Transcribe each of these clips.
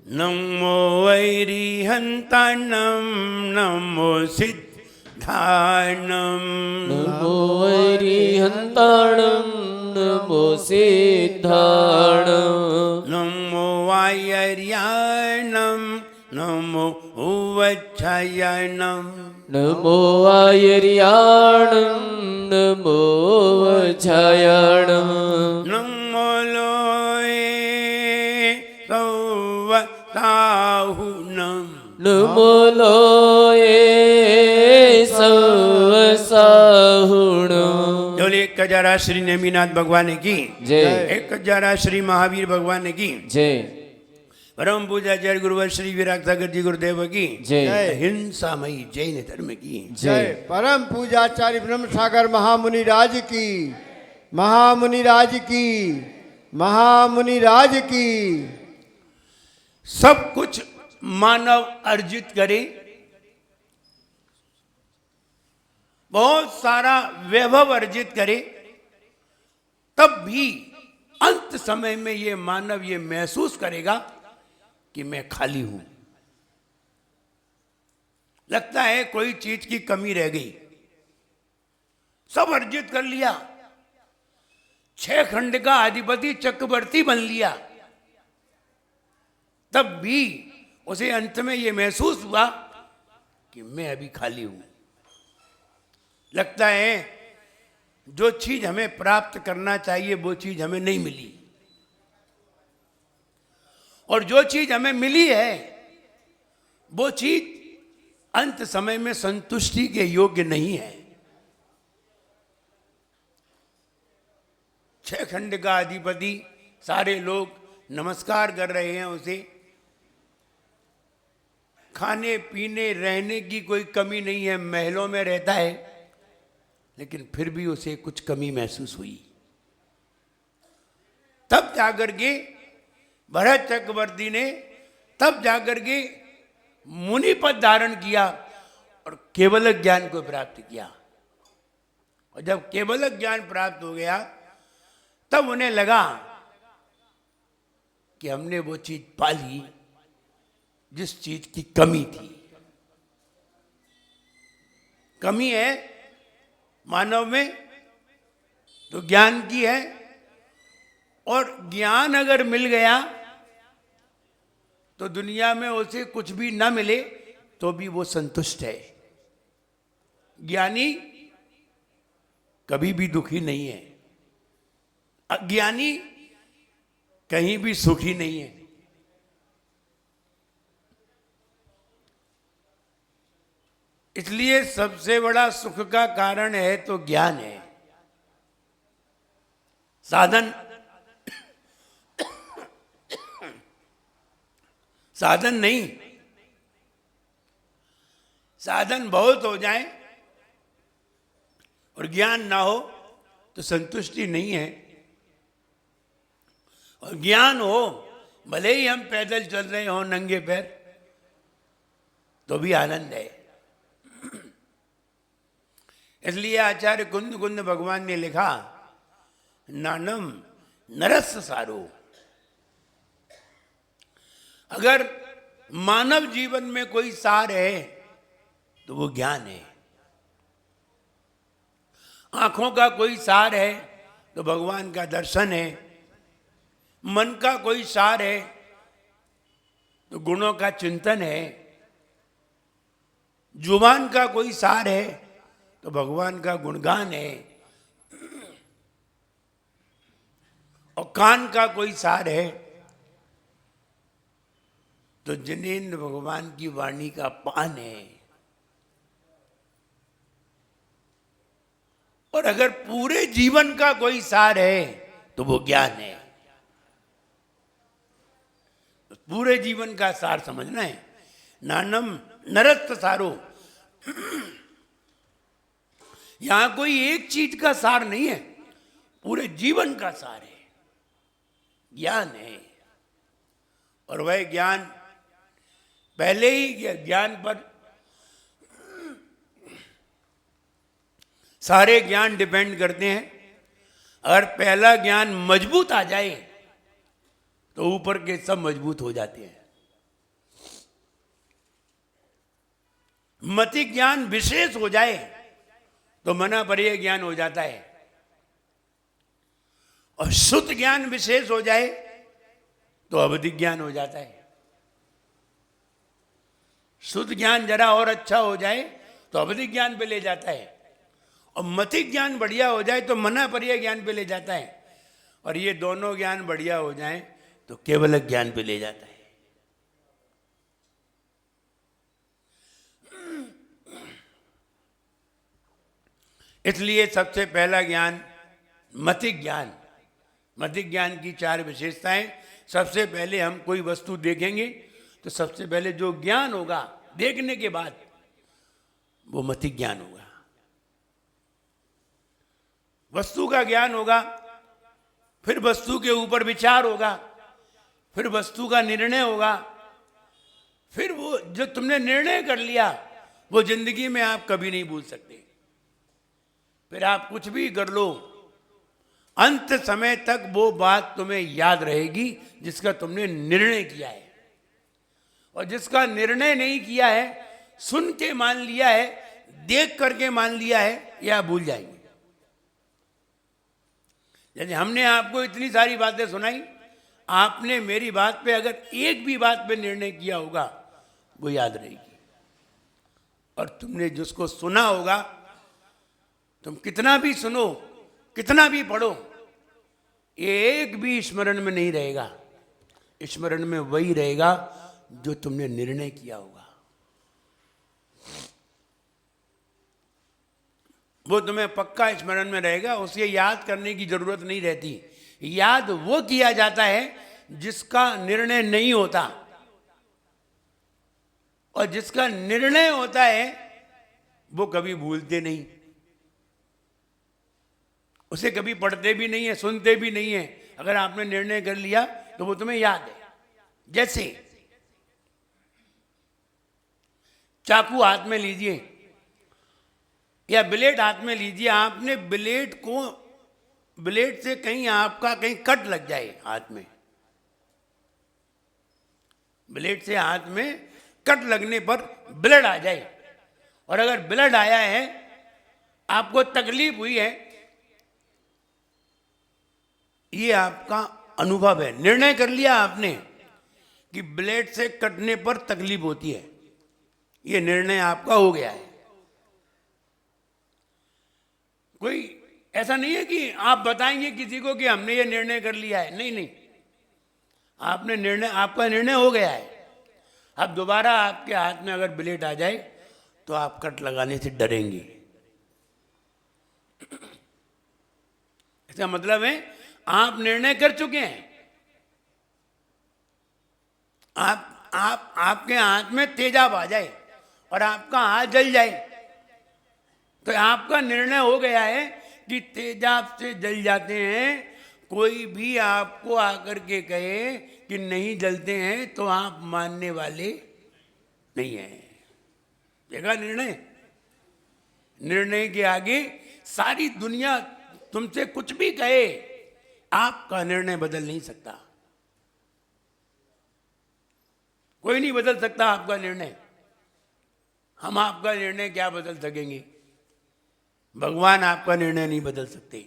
नमो वैरिहन्तानं नमो सिद्धानं नमो वैरिहन्ताणं नमो सिद्धाणं नमो वायर्याणं नमो उवच्छयनं नमो आयर्याणं नमो वच्छायाणं नमो लोये सौवसाहुनं नमो लोये सवसाहुणं बोले 1000 श्री नेमिनाथ भगवान की जय 1000 श्री महावीर भगवान की जय परम पूज्याचार्य गुरुवर श्री विराग सागर जी गुरुदेव की जय हिंसामयी जैन धर्म की जय परम पूजाचार्य ब्रह्म सागर महामुनि राज की महामुनि राज की महामुनि राज की। सब कुछ मानव अर्जित करे, बहुत सारा वैभव अर्जित करे, तब भी अंत समय में ये मानव ये महसूस करेगा कि मैं खाली हूं। लगता है कोई चीज की कमी रह गई। सब अर्जित कर लिया, 6 खंड का अधिपति चक्रवर्ती बन लिया, तब भी उसे अंत में यह महसूस हुआ कि मैं अभी खाली हूं। लगता है जो चीज हमें प्राप्त करना चाहिए वो चीज हमें नहीं मिली, और जो चीज हमें मिली है वो चीज अंत समय में संतुष्टि के योग्य नहीं है। 6 खंड का अधिपति, सारे लोग नमस्कार कर रहे हैं उसे, खाने पीने रहने की कोई कमी नहीं है, महलों में रहता है, लेकिन फिर भी उसे कुछ कमी महसूस हुई। तब जाकर के भरत चक्रवर्ती ने तब जाकर के मुनि पद धारण किया और केवल ज्ञान को प्राप्त किया। और जब केवल ज्ञान प्राप्त हो गया तब उन्हें लगा कि हमने वो चीज पाली जिस चीज की कमी थी। कमी है मानव में तो ज्ञान की है, और ज्ञान अगर मिल गया तो दुनिया में उसे कुछ भी ना मिले तो भी वो संतुष्ट है। ज्ञानी कभी भी दुखी नहीं है, अज्ञानी कहीं भी सुखी नहीं है। इसलिए सबसे बड़ा सुख का कारण है तो ज्ञान है। साधन साधन नहीं, साधन बहुत हो जाए और ज्ञान ना हो तो संतुष्टि नहीं है। और ज्ञान हो, भले ही हम पैदल चल रहे हो नंगे पैर, तो भी आनंद है। इसलिए आचार्य कुंद कुंद भगवान ने लिखा, नानम नरस सारो। अगर मानव जीवन में कोई सार है तो वो ज्ञान है। आंखों का कोई सार है तो भगवान का दर्शन है। मन का कोई सार है तो गुणों का चिंतन है। जुबान का कोई सार है तो भगवान का गुणगान है। और कान का कोई सार है तो जिनेंद्र भगवान की वाणी का पान है। और अगर पूरे जीवन का कोई सार है तो वो ज्ञान है। पूरे जीवन का सार समझना है। नानम नरस्त सारो। यहां कोई एक चीज का सार नहीं है, पूरे जीवन का सार है, ज्ञान है। और वह ज्ञान पहले ही ज्ञान पर सारे ज्ञान डिपेंड करते हैं। अगर पहला ज्ञान मजबूत आ जाए तो ऊपर के सब मजबूत हो जाते हैं। मति ज्ञान विशेष हो जाए तो मना परिय ज्ञान हो जाता है, और शुद्ध ज्ञान विशेष हो जाए तो अवधि ज्ञान हो जाता है। शुद्ध ज्ञान जरा और अच्छा हो जाए तो अवधि ज्ञान पे ले जाता है, और मति ज्ञान बढ़िया हो जाए तो मना परिय ज्ञान पे ले जाता है, और ये दोनों ज्ञान बढ़िया हो जाए तो केवल ज्ञान पे ले जाता है। इसलिए सबसे पहला ज्ञान मति ज्ञान। मति ज्ञान की 4 विशेषताएं। सबसे पहले हम कोई वस्तु देखेंगे तो सबसे पहले जो ज्ञान होगा देखने के बाद वो मति ज्ञान होगा। वस्तु का ज्ञान होगा, फिर वस्तु के ऊपर विचार होगा, फिर वस्तु का निर्णय होगा, फिर वो जो तुमने निर्णय कर लिया वो जिंदगी में आप कभी नहीं भूल सकते। फिर आप कुछ भी कर लो, अंत समय तक वो बात तुम्हें याद रहेगी जिसका तुमने निर्णय किया है, और जिसका निर्णय नहीं किया है, सुन के मान लिया है, देख करके मान लिया है, या भूल जाएंगे। जैसे हमने आपको इतनी सारी बातें सुनाई, आपने मेरी बात पे अगर एक भी बात पे निर्णय किया होगा वो याद रहेगी, और तुमने जिसको सुना होगा, तुम कितना भी सुनो, कितना भी पढ़ो, एक भी स्मरण में नहीं रहेगा। स्मरण में वही रहेगा जो तुमने निर्णय किया होगा। वो तुम्हें पक्का स्मरण में रहेगा, उसे याद करने की जरूरत नहीं रहती। याद वो किया जाता है जिसका निर्णय नहीं होता, और जिसका निर्णय होता है वो कभी भूलते नहीं, उसे कभी पढ़ते भी नहीं है, सुनते भी नहीं है। अगर आपने निर्णय कर लिया तो वो तुम्हें याद है। जैसे चाकू हाथ में लीजिए या ब्लेड हाथ में लीजिए, आपने ब्लेड से कहीं आपका कहीं कट लग जाए हाथ में, ब्लेड से हाथ में कट लगने पर ब्लड आ जाए, और अगर ब्लड आया है, आपको तकलीफ हुई है, ये आपका अनुभव है। निर्णय कर लिया आपने कि ब्लेड से कटने पर तकलीफ होती है, ये निर्णय आपका हो गया है। कोई ऐसा नहीं है कि आप बताएंगे किसी को कि हमने ये निर्णय कर लिया है। नहीं नहीं, आपका निर्णय हो गया है। अब दोबारा आपके हाथ में अगर ब्लेड आ जाए तो आप कट लगाने से डरेंगे। इसका मतलब है आप निर्णय कर चुके हैं। आपके हाथ में तेजाब आ जाए और आपका हाथ जल जाए तो आपका निर्णय हो गया है कि तेजाब से जल जाते हैं। कोई भी आपको आकर के कहे कि नहीं जलते हैं तो आप मानने वाले नहीं हैं। देखा निर्णय? निर्णय के आगे सारी दुनिया तुमसे कुछ भी कहे, आपका निर्णय बदल नहीं सकता। कोई नहीं बदल सकता आपका निर्णय। हम आपका निर्णय क्या बदल सकेंगे? भगवान आपका निर्णय नहीं बदल सकते।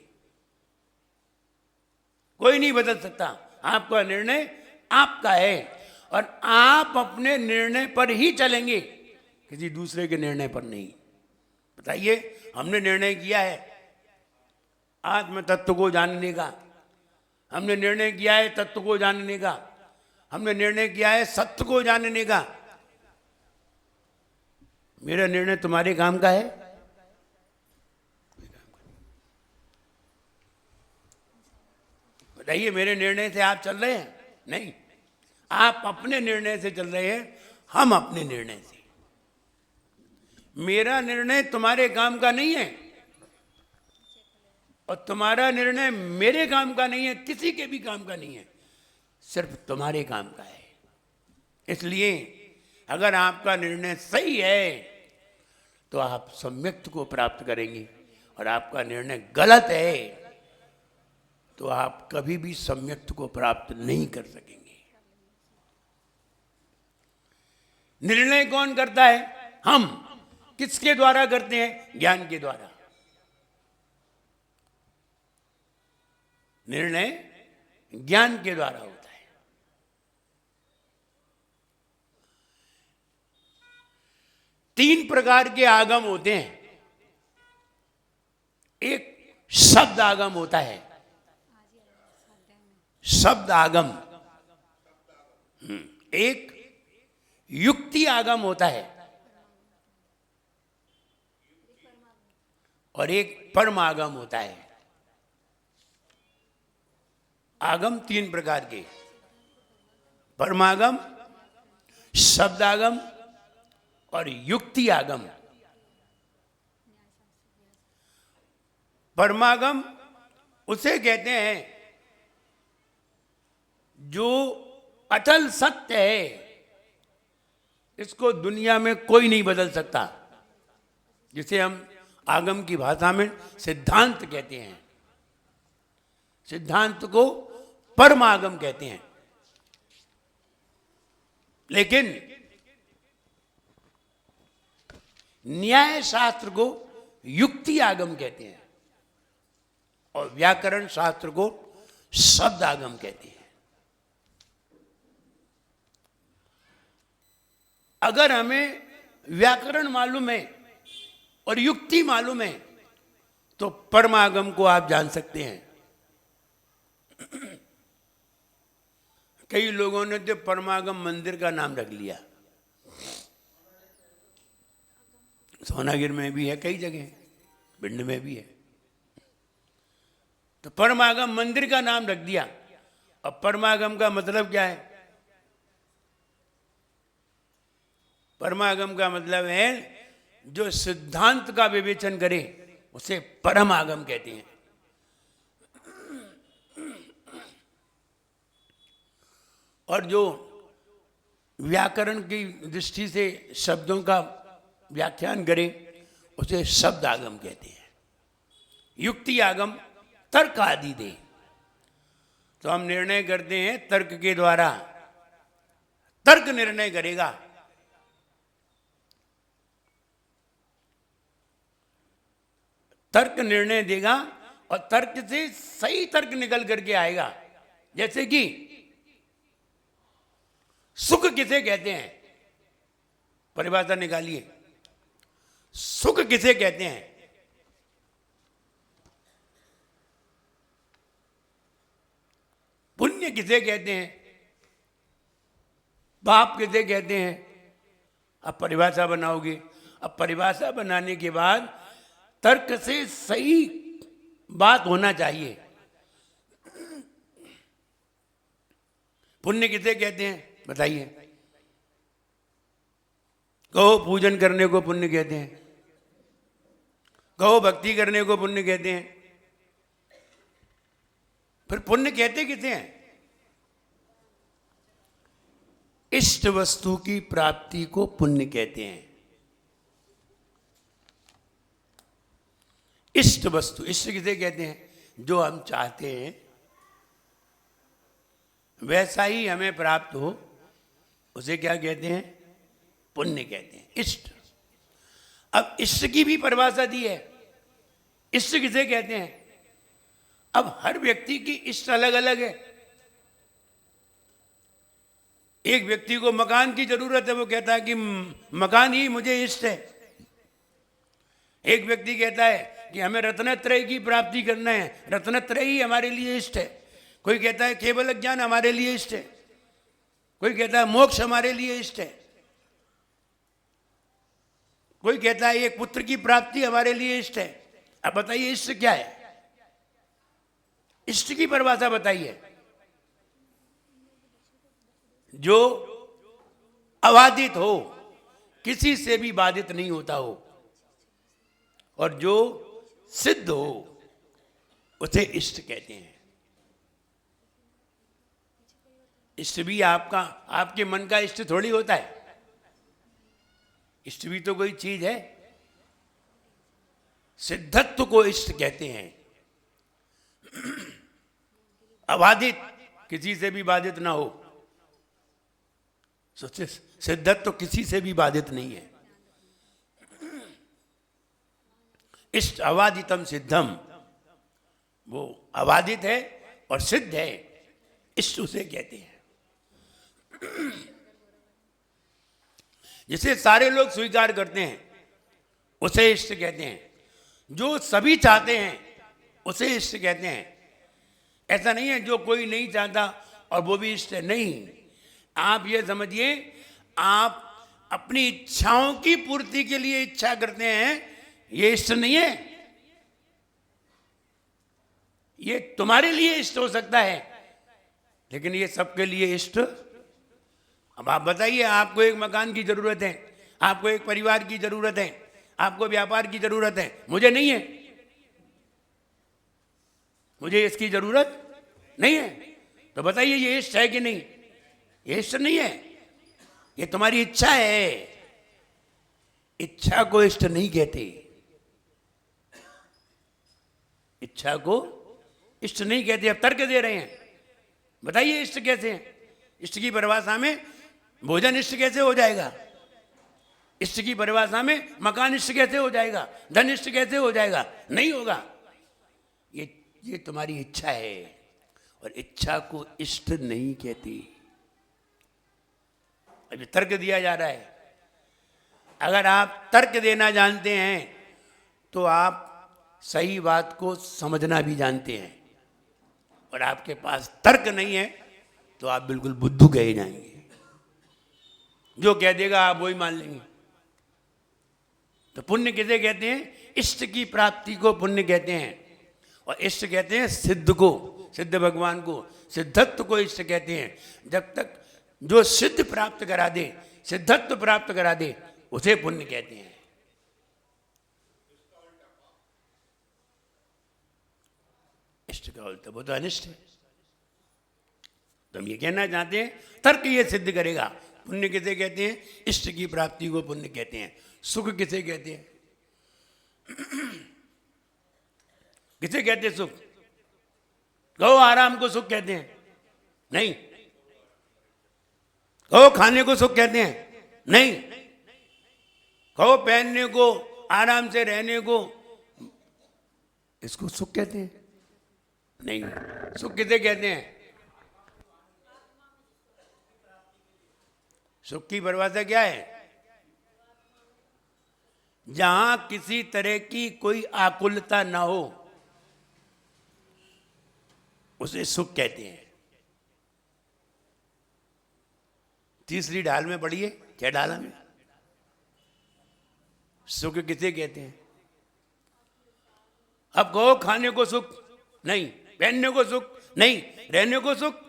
कोई नहीं बदल सकता। आपका निर्णय आपका है, और आप अपने निर्णय पर ही चलेंगे, किसी दूसरे के निर्णय पर नहीं। बताइए, हमने निर्णय किया है आत्म तत्व को जानने का, हमने निर्णय किया है तत्व को जानने का, हमने निर्णय किया है सत्य को जानने का। मेरा निर्णय तुम्हारे काम का है? बताइए, मेरे निर्णय से आप चल रहे हैं? नहीं, आप अपने निर्णय से चल रहे हैं, हम अपने निर्णय से। मेरा निर्णय तुम्हारे काम का नहीं है, और तुम्हारा निर्णय मेरे काम का नहीं है, किसी के भी काम का नहीं है, सिर्फ तुम्हारे काम का है। इसलिए अगर आपका निर्णय सही है तो आप सम्यक्त को प्राप्त करेंगे, और आपका निर्णय गलत है तो आप कभी भी सम्यक्त को प्राप्त नहीं कर सकेंगे। निर्णय कौन करता है? हम। किसके द्वारा करते हैं? ज्ञान के द्वारा। निर्णय ज्ञान के द्वारा होता है। तीन प्रकार के आगम होते हैं। एक शब्द आगम होता है, शब्द आगम। एक युक्ति आगम होता है और एक परमागम होता है। आगम तीन प्रकार के, परमागम, शब्दागम और युक्ति आगम। परमागम उसे कहते हैं जो अटल सत्य है, इसको दुनिया में कोई नहीं बदल सकता, जिसे हम आगम की भाषा में सिद्धांत कहते हैं। सिद्धांत को परमागम कहते हैं। लेकिन न्याय शास्त्र को युक्ति आगम कहते हैं और व्याकरण शास्त्र को शब्द आगम कहते हैं। अगर हमें व्याकरण मालूम है और युक्ति मालूम है तो परमागम को आप जान सकते हैं। कई लोगों ने तो परमागम मंदिर का नाम रख लिया। सोनागिर में भी है, कई जगह, भिंड में भी है। तो परमागम मंदिर का नाम रख दिया। अब परमागम का मतलब क्या है? परमागम का मतलब है जो सिद्धांत का विवेचन करे उसे परम आगम कहते हैं। और जो व्याकरण की दृष्टि से शब्दों का व्याख्यान करे उसे शब्द आगम कहते हैं। युक्ति आगम तर्क आदि दे। तो हम निर्णय करते हैं तर्क के द्वारा। तर्क निर्णय करेगा। तर्क निर्णय देगा और तर्क से सही तर्क निकल करके आएगा। जैसे कि सुख किसे कहते हैं? परिभाषा निकालिए। सुख किसे कहते हैं? पुण्य किसे कहते हैं? पाप किसे कहते हैं? अब परिभाषा बनाओगे। अब परिभाषा बनाने के बाद तर्क से सही बात होना चाहिए। पुण्य किसे कहते हैं बताइए? कहो पूजन करने को पुण्य कहते हैं, कहो भक्ति करने को पुण्य कहते हैं। फिर पुण्य कहते किसे हैं? इष्ट वस्तु की प्राप्ति को पुण्य कहते हैं। इष्ट वस्तु, इष्ट किसे कहते हैं? जो हम चाहते हैं वैसा ही हमें प्राप्त हो, उसे क्या कहते हैं? पुण्य कहते हैं। इष्ट। अब इष्ट की भी परिभाषा दी है। इष्ट किसे कहते हैं? अब हर व्यक्ति की इष्ट अलग अलग है। एक व्यक्ति को मकान की जरूरत है, वो कहता है कि मकान ही मुझे इष्ट है। एक व्यक्ति कहता है कि हमें रत्नत्रय की प्राप्ति करना है, रत्नत्रय ही हमारे लिए इष्ट है। कोई कहता है केवल ज्ञान हमारे लिए इष्ट है। कोई कहता है मोक्ष हमारे लिए इष्ट है। कोई कहता है एक पुत्र की प्राप्ति हमारे लिए इष्ट है। अब बताइए इष्ट क्या है? इष्ट की परिभाषा बताइए। जो अबाधित हो, किसी से भी बाधित नहीं होता हो, और जो सिद्ध हो उसे इष्ट कहते हैं। इष्ट भी आपका, आपके मन का इष्ट थोड़ी होता है। इष्ट भी तो कोई चीज है। सिद्धत्व को इष्ट कहते हैं। अबाधित, किसी से भी बाधित ना हो। सिद्धत्व किसी से भी बाधित नहीं है। इष्ट अबाधितम सिद्धम, वो अबाधित है और सिद्ध है, इष्ट उसे कहते हैं। जिसे सारे लोग स्वीकार करते हैं उसे इष्ट कहते हैं, जो सभी चाहते हैं उसे इष्ट कहते हैं। ऐसा नहीं है जो कोई नहीं चाहता और वो भी इष्ट है, नहीं। आप ये समझिए, आप अपनी इच्छाओं की पूर्ति के लिए इच्छा करते हैं, ये इष्ट नहीं है। ये तुम्हारे लिए इष्ट हो सकता है, लेकिन ये सबके लिए इष्ट। अब आप बताइए, आपको एक मकान की जरूरत है, आपको एक परिवार की जरूरत है, आपको व्यापार की जरूरत है, मुझे नहीं है, मुझे इसकी जरूरत नहीं है, तो बताइए ये इष्ट है कि नहीं? ये इष्ट नहीं है, ये तुम्हारी इच्छा है। इच्छा को इष्ट नहीं कहते, इच्छा को इष्ट नहीं कहते। अब तर्क दे रहे हैं, बताइए इष्ट कैसे है? इष्ट की परिभाषा में भोजन इष्ट कैसे हो जाएगा? इष्ट की परिभाषा में मकान इष्ट कैसे हो जाएगा? धन इष्ट कैसे हो जाएगा? नहीं होगा। ये तुम्हारी इच्छा है, और इच्छा को इष्ट नहीं कहती। अभी तर्क दिया जा रहा है। अगर आप तर्क देना जानते हैं तो आप सही बात को समझना भी जानते हैं, और आपके पास तर्क नहीं है तो आप बिल्कुल बुद्धू कहे जाएंगे। जो कह देगा आप वही मान लेंगे। तो पुण्य किसे कहते हैं? इष्ट की प्राप्ति को पुण्य कहते हैं, और इष्ट कहते हैं सिद्ध को, सिद्ध भगवान को, सिद्धत्व को इष्ट कहते हैं। जब तक जो सिद्ध प्राप्त करा दे, सिद्धत्व प्राप्त करा दे, उसे पुण्य कहते हैं। इष्ट का उल्टा वो तो अनिष्ट है। तो हम ये कहना चाहते हैं, तर्क ये सिद्ध करेगा। पुण्य किसे कहते हैं? इष्ट की प्राप्ति को पुण्य कहते हैं। सुख किसे कहते हैं? किसे कहते हैं सुख? कहो आराम को सुख कहते हैं? नहीं। कहो खाने को सुख कहते हैं? नहीं। कहो पहनने को, आराम से रहने को, इसको सुख कहते हैं? नहीं। सुख किसे कहते हैं? सुख की परिभाषा क्या है? जहां किसी तरह की कोई आकुलता ना हो, उसे सुख कहते हैं। तीसरी ढाल में पढ़िए, क्या ढाला में? सुख किसे कहते हैं? अब कहो खाने को सुख नहीं, पहनने को सुख नहीं, रहने को सुख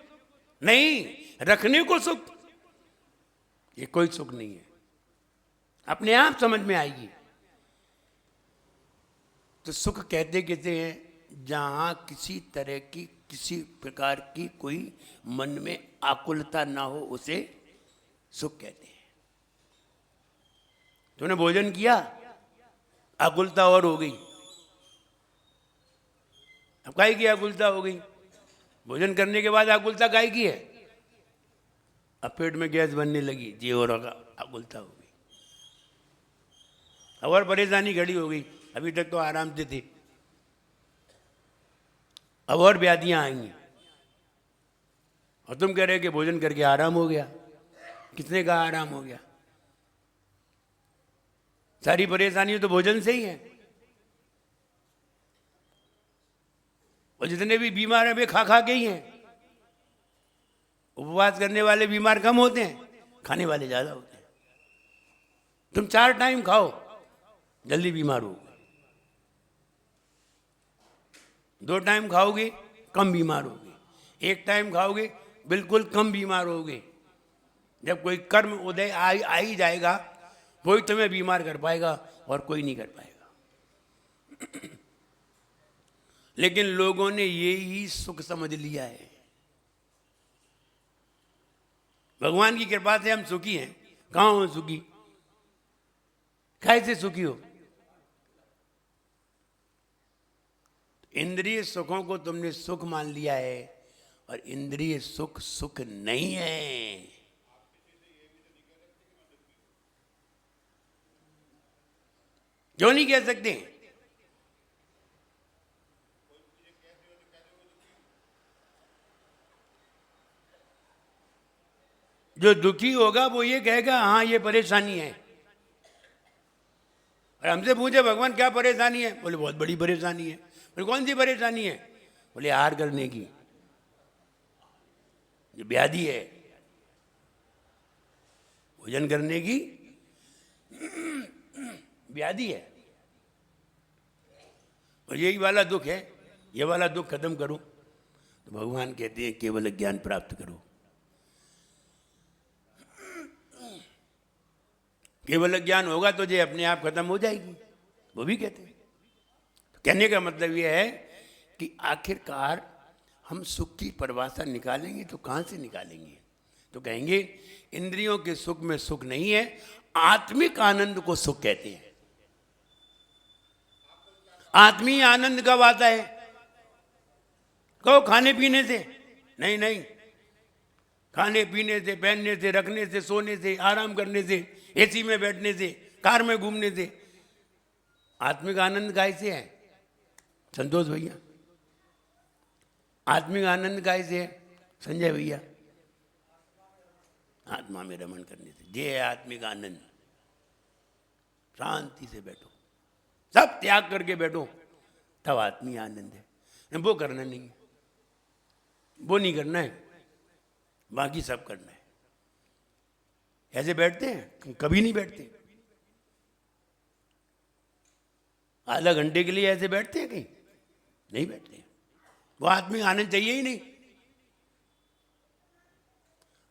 नहीं, रखने को सुख, ये कोई सुख नहीं है। अपने आप समझ में आएगी। तो सुख कहते किसे हैं? जहां किसी तरह की, किसी प्रकार की कोई मन में आकुलता ना हो, उसे सुख कहते हैं। तूने भोजन किया, आकुलता और हो गई। अब काहे की आकुलता हो गई? भोजन करने के बाद आकुलता काहे की है? अब पेट में गैस बनने लगी, जी और आकुलता हो गई। अब और परेशानी खड़ी हो गई। अभी तक तो आराम से थी, अब और व्याधियां आएंगी, और तुम कह रहे कि भोजन करके आराम हो गया। किसने कहा आराम हो गया? सारी परेशानी तो भोजन से ही है। और जितने भी बीमार हैं वे खा खा के ही हैं। उपवास करने वाले बीमार कम होते हैं, खाने वाले ज्यादा होते हैं। तुम 4 टाइम खाओ, जल्दी बीमार हो। 2 टाइम खाओगे, कम बीमार होगे। 1 टाइम खाओगे, बिल्कुल कम बीमार होगे। जब कोई कर्म उदय आ ही जाएगा, वही तुम्हें बीमार कर पाएगा और कोई नहीं कर पाएगा। लेकिन लोगों ने ये ही सुख समझ लिया है। भगवान की कृपा से हम सुखी हैं। कहाँ हो सुखी? कैसे सुखी हो? इंद्रिय सुखों को तुमने सुख मान लिया है, और इंद्रिय सुख सुख नहीं है। क्यों नहीं कह सकते? जो दुखी होगा वो ये कहेगा हाँ ये परेशानी है। और हमसे पूछे भगवान क्या परेशानी है, बोले बहुत बड़ी परेशानी है। बोले कौन सी परेशानी है, बोले आहार करने की, जो व्याधि है भोजन करने की व्याधि है। और यही वाला दुख है, ये वाला दुख खत्म करो तो भगवान कहते हैं केवल ज्ञान प्राप्त करो। केवल ज्ञान होगा तो ये अपने आप खत्म हो जाएगी, वो भी कहते हैं। तो कहने का मतलब ये है कि आखिरकार हम सुख की परिभाषा निकालेंगे तो कहाँ से निकालेंगे? तो कहेंगे इंद्रियों के सुख में सुख नहीं है, आत्मिक आनंद को सुख कहते हैं। आत्मीय आनंद कब आता है? कहो खाने पीने से? नहीं नहीं, खाने पीने से, पहनने से, रखने से, सोने से, आराम करने से, एसी में बैठने से, कार में घूमने से। आत्मिक आनंद कैसे है संतोष भैया? आत्मिक आनंद कैसे है संजय भैया? आत्मा में रमण करने से, ये है आत्मिक आनंद। शांति से बैठो, सब त्याग करके बैठो, तब आत्मीय आनंद है। वो करना नहीं है, वो नहीं करना है, बाकी सब करना है। ऐसे बैठते हैं? कभी नहीं बैठते। आधा घंटे के लिए ऐसे बैठते हैं? कहीं नहीं बैठते। वो आत्मिक आनंद चाहिए ही नहीं।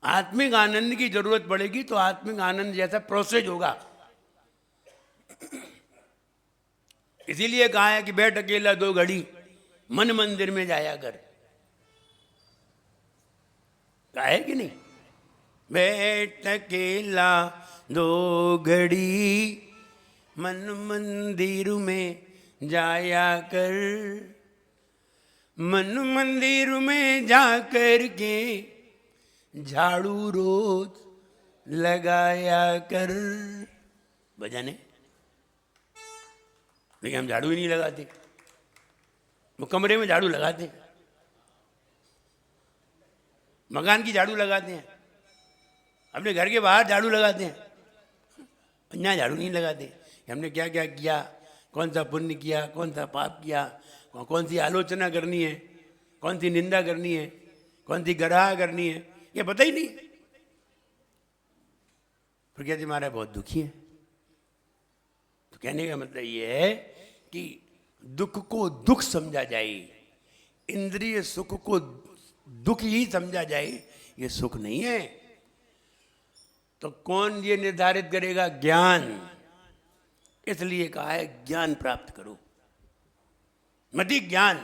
आत्मिक आनंद की जरूरत पड़ेगी तो आत्मिक आनंद जैसा प्रोसेस होगा। इसीलिए कहा है कि बैठ अकेला 2 घड़ी, मन मंदिर में जाया कर। कहा है कि नहीं? बैठ अकेला 2 घड़ी, मन मंदिर में जाया कर। मन मंदिर में जा कर के झाड़ू रोज लगाया कर। बजाने लेकिन हम झाड़ू ही नहीं लगाते। वो कमरे में झाड़ू लगाते, मकान की झाड़ू लगाते हैं, अपने घर के बाहर झाड़ू लगाते हैं, यहाँ झाड़ू नहीं लगाते। हमने क्या क्या किया, कौन सा पुण्य किया, कौन सा पाप किया, कौन सी आलोचना करनी है, कौन सी निंदा करनी है, कौन सी गराह करनी है, ये पता ही नहीं। फिर कहते महाराज बहुत दुखी है। तो कहने का मतलब ये है कि दुख को दुख समझा जाए, इंद्रिय सुख को दुख ही समझा जाए, ये सुख नहीं है। तो कौन ये निर्धारित करेगा? ज्ञान। इसलिए कहा है ज्ञान प्राप्त करो। मति ज्ञान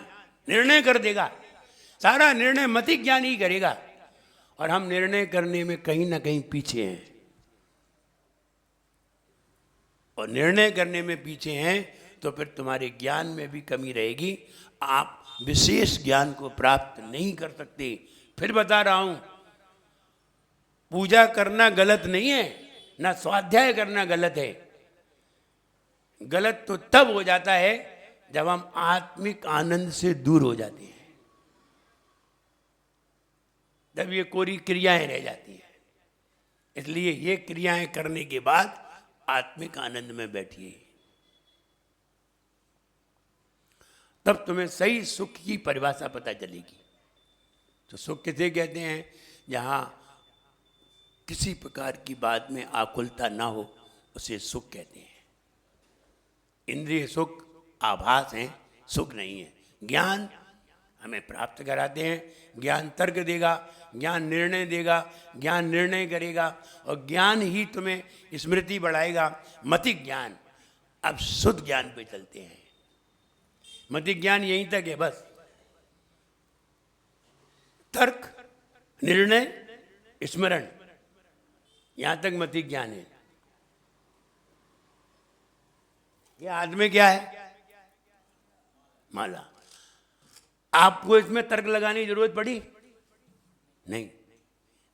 निर्णय कर देगा, सारा निर्णय मति ज्ञान ही करेगा। और हम निर्णय करने में कहीं ना कहीं पीछे हैं, और निर्णय करने में पीछे हैं तो फिर तुम्हारे ज्ञान में भी कमी रहेगी। आप विशेष ज्ञान को प्राप्त नहीं कर सकते। फिर बता रहा हूं, पूजा करना गलत नहीं है, ना स्वाध्याय करना गलत है। गलत तो तब हो जाता है जब हम आत्मिक आनंद से दूर हो जाते हैं, जब ये कोरी क्रियाएं रह जाती हैं। इसलिए ये क्रियाएं करने के बाद आत्मिक आनंद में बैठिए, तब तुम्हें सही सुख की परिभाषा पता चलेगी। तो सुख किसे कहते हैं? जहां किसी प्रकार की बात में आकुलता ना हो, उसे सुख कहते हैं। इंद्रिय सुख आभास हैं, सुख नहीं है। ज्ञान हमें प्राप्त कराते हैं। ज्ञान तर्क देगा, ज्ञान निर्णय देगा, ज्ञान निर्णय करेगा, और ज्ञान ही तुम्हें स्मृति बढ़ाएगा। मति ज्ञान। अब शुद्ध ज्ञान पे चलते हैं। मति ज्ञान यहीं तक है बस। तर्क, निर्णय, स्मरण, यहां तक मति ज्ञान है। ये हाथ में क्या है? माला। आपको इसमें तर्क लगाने की जरूरत पड़ी? नहीं।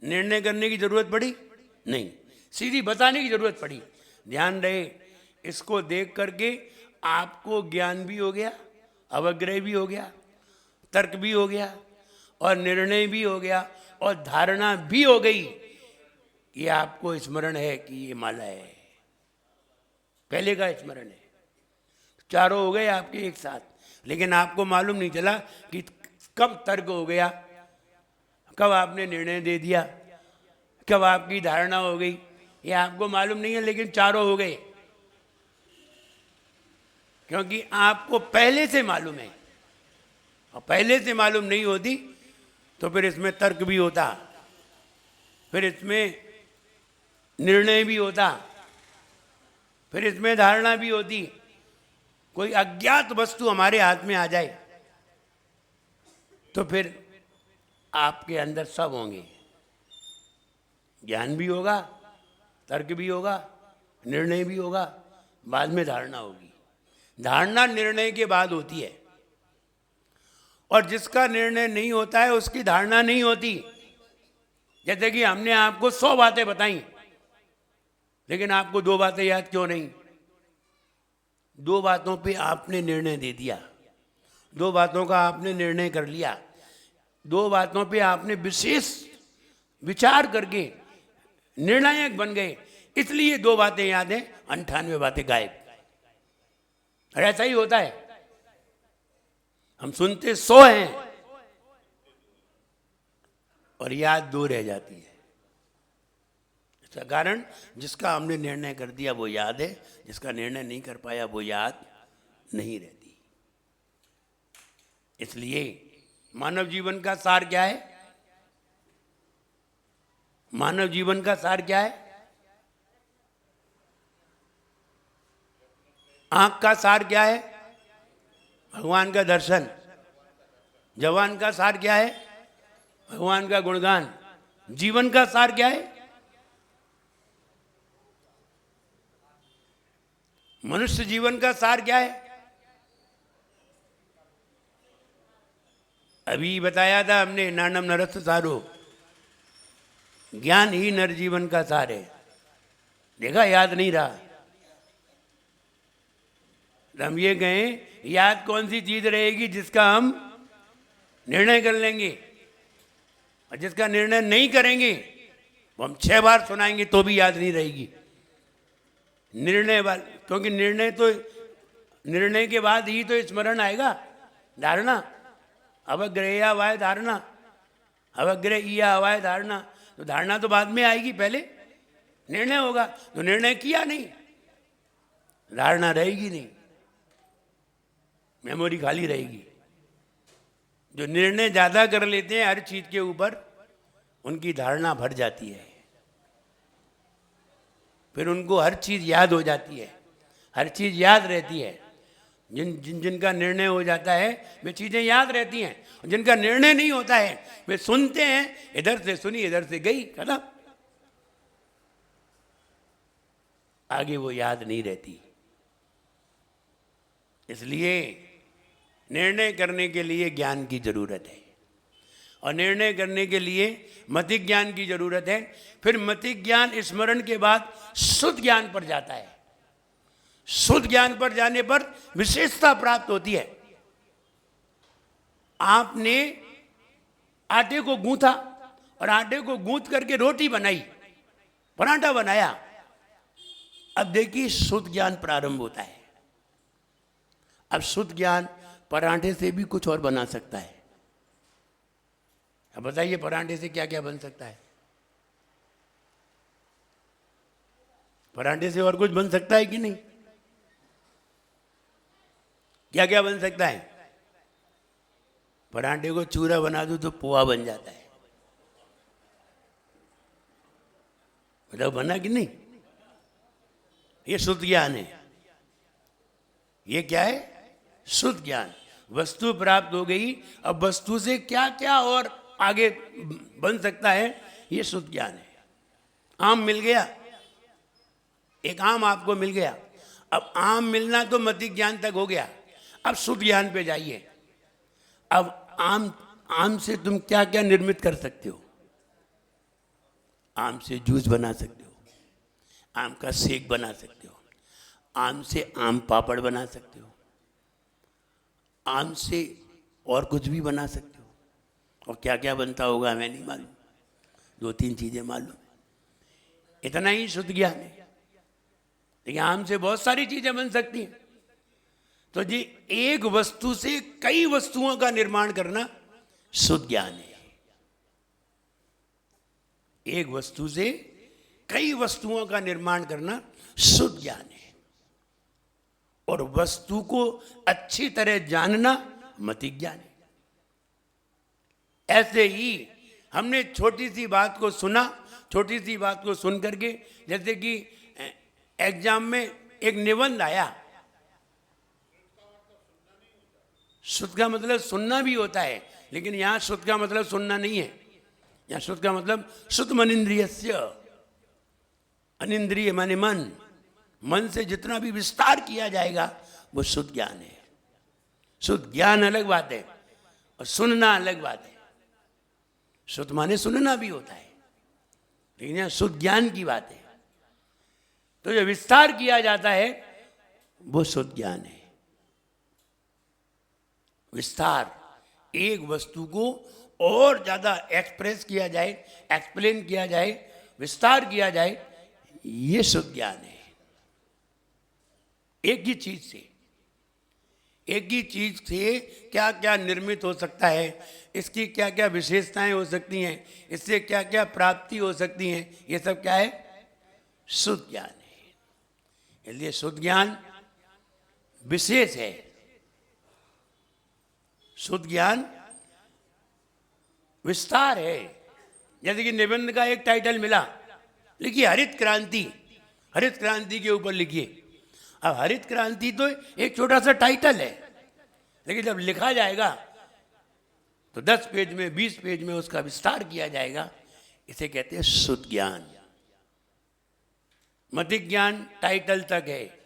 निर्णय करने की जरूरत पड़ी? नहीं। सीधी बताने की जरूरत पड़ी। ध्यान रहे, इसको देख करके आपको ज्ञान भी हो गया, अवग्रह भी हो गया, तर्क भी हो गया, और निर्णय भी हो गया, और धारणा भी हो गई ये आपको स्मरण है कि ये माला है, पहले का स्मरण है। चारों हो गए आपके एक साथ, लेकिन आपको मालूम नहीं चला कि कब तर्क हो गया, कब आपने निर्णय दे दिया, कब आपकी धारणा हो गई, ये आपको मालूम नहीं है, लेकिन चारों हो गए। क्योंकि आपको पहले से मालूम है, और पहले से मालूम नहीं होती तो फिर इसमें तर्क भी होता, फिर इसमें निर्णय भी होता, फिर इसमें धारणा भी होती। कोई अज्ञात वस्तु हमारे हाथ में आ जाए तो फिर आपके अंदर सब होंगे, ज्ञान भी होगा, तर्क भी होगा, निर्णय भी होगा, बाद में धारणा होगी। धारणा निर्णय के बाद होती है, और जिसका निर्णय नहीं होता है उसकी धारणा नहीं होती। जैसे कि हमने आपको 100 बातें बताई, लेकिन आपको 2 बातें याद क्यों नहीं? 2 बातों पे आपने निर्णय दे दिया, 2 बातों का आपने निर्णय कर लिया, 2 बातों पे आपने विशेष विचार करके निर्णायक बन गए, इसलिए 2 बातें याद हैं, 98 बातें गायब। और ऐसा ही होता है, हम सुनते 100 हैं और याद 2 रह जाती है। इसका कारण जिसका हमने निर्णय कर दिया वो याद है, जिसका निर्णय नहीं कर पाया वो याद नहीं रहती। इसलिए मानव जीवन का सार क्या है? मानव जीवन का सार क्या है? आंख का सार क्या है? भगवान का दर्शन। जवान का सार क्या है? भगवान का गुणगान। जीवन का सार क्या है? मनुष्य जीवन का सार क्या है? अभी बताया था हमने, नानम नरस्थ सारो, ज्ञान ही नर जीवन का सार है। देखा, याद नहीं रहा। हम ये कहें, याद कौन सी चीज रहेगी जिसका हम निर्णय कर लेंगे, और जिसका निर्णय नहीं करेंगे वो हम 6 बार सुनाएंगे तो भी याद नहीं रहेगी। निर्णय वाल, क्योंकि निर्णय के बाद ही तो स्मरण आएगा। धारणा अवग्रह अवाय धारणा, अवग्रह या अवाय धारणा, तो धारणा तो बाद में आएगी, पहले निर्णय होगा। तो निर्णय किया नहीं, धारणा रहेगी नहीं, मेमोरी खाली रहेगी। जो निर्णय ज्यादा कर लेते हैं हर चीज के ऊपर, उनकी धारणा भर जाती है, फिर उनको हर चीज याद हो जाती है, हर चीज याद रहती है। जिनका निर्णय हो जाता है वे चीजें याद रहती हैं, और जिनका निर्णय नहीं होता है वे सुनते हैं, इधर से सुनी इधर से गई, खत्म, आगे वो याद नहीं रहती। इसलिए निर्णय करने के लिए ज्ञान की जरूरत है, और निर्णय करने के लिए मतिक ज्ञान की जरूरत है। फिर मतिक ज्ञान स्मरण के बाद शुद्ध ज्ञान पर जाता है। शुद्ध ज्ञान पर जाने पर विशेषता प्राप्त होती है। आपने आटे को गूंथा, और आटे को गूंथ करके रोटी बनाई, पराठा बनाया। अब देखिए शुद्ध ज्ञान प्रारंभ होता है। अब शुद्ध ज्ञान पराठे से भी कुछ और बना सकता है। अब बताइए पराठे से क्या क्या बन सकता है? पराठे से और कुछ बन सकता है कि नहीं? क्या क्या बन सकता है? पराठे को चूरा बना दो तो पोहा बन जाता है। मतलब बना कि नहीं? ये शुद्ध ज्ञान है। ये क्या है? शुद्ध ज्ञान। वस्तु प्राप्त हो गई, अब वस्तु से क्या क्या और आगे बन सकता है, ये शुद्ध ज्ञान है। आम मिल गया, एक आम आपको मिल गया। अब आम मिलना तो मतिक ज्ञान तक हो गया। अब शुद्ध ज्ञान पे जाइए। अब आम से तुम क्या क्या निर्मित कर सकते हो? आम से जूस बना सकते हो, आम का शेक बना सकते हो, आम से आम पापड़ बना सकते हो, आम से और कुछ भी बना सकते हो। और क्या क्या बनता होगा हमें नहीं मालूम, 2-3 चीजें मालूम है। इतना ही शुद्ध ज्ञान है। लेकिन आम से बहुत सारी चीजें बन सकती हैं। तो जी एक वस्तु से कई वस्तुओं का निर्माण करना शुद्ध ज्ञान है। एक वस्तु से कई वस्तुओं का निर्माण करना शुद्ध ज्ञान है। और वस्तु को अच्छी तरह जानना मति ज्ञान है। ऐसे ही हमने छोटी सी बात को सुना, छोटी सी बात को सुन करके, जैसे कि एग्जाम में एक निबंध आया, शुद्ध का मतलब सुनना भी होता है, लेकिन यहां शुद्ध का मतलब सुनना नहीं है। यहां शुद्ध का मतलब शुद्ध मनिंद्रियस्य, अनिंद्रिय माने मन, मन से जितना भी विस्तार किया जाएगा वो शुद्ध ज्ञान है। शुद्ध ज्ञान अलग बात है और सुनना अलग बात है। शुद्ध माने सुनना भी होता है, लेकिन यहां शुद्ध ज्ञान की बात है। तो जो विस्तार किया जाता है वो शुद्ध ज्ञान है। विस्तार, एक वस्तु को और ज्यादा एक्सप्रेस किया जाए, एक्सप्लेन किया जाए, विस्तार किया जाए, ये शुद्ध ज्ञान है। एक ही चीज से क्या क्या निर्मित हो सकता है, इसकी क्या क्या विशेषताएं हो सकती हैं, इससे क्या क्या प्राप्ति हो सकती हैं, ये सब क्या है? शुद्ध ज्ञान है। इसलिए शुद्ध ज्ञान विशेष है। शुद्ध ज्ञान विस्तार है। जैसे कि निबंध का एक टाइटल मिला, लिखिए हरित क्रांति, हरित क्रांति के ऊपर लिखिए। अब हरित क्रांति तो एक छोटा सा टाइटल है, लेकिन जब लिखा जाएगा तो 10 पेज में, 20 पेज में उसका विस्तार किया जाएगा। इसे कहते हैं शुद्ध ज्ञान। मति ज्ञान टाइटल तक है,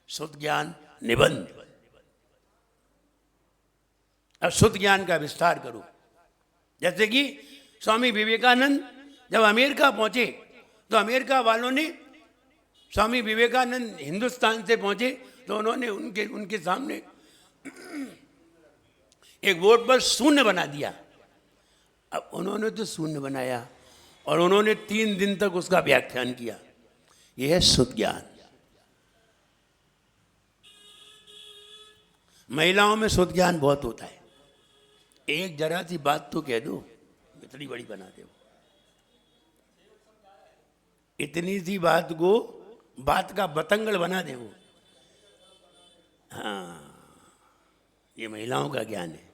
शुद्ध ज्ञान निबंध। अब शुद्ध ज्ञान का विस्तार करो। जैसे कि स्वामी विवेकानंद जब अमेरिका पहुंचे तो अमेरिका वालों ने, स्वामी विवेकानंद हिंदुस्तान से पहुंचे तो उन्होंने उनके सामने एक बोर्ड पर शून्य बना दिया। अब उन्होंने तो शून्य बनाया और उन्होंने 3 दिन तक उसका व्याख्यान किया। यह है शुद्ध ज्ञान। महिलाओं में शुद्ध ज्ञान बहुत होता है। एक जरा सी बात तो कह दो, इतनी बड़ी बना दो। इतनी सी बात को बात का बतंगड़ बना दे वो। हाँ, ये महिलाओं का ज्ञान है।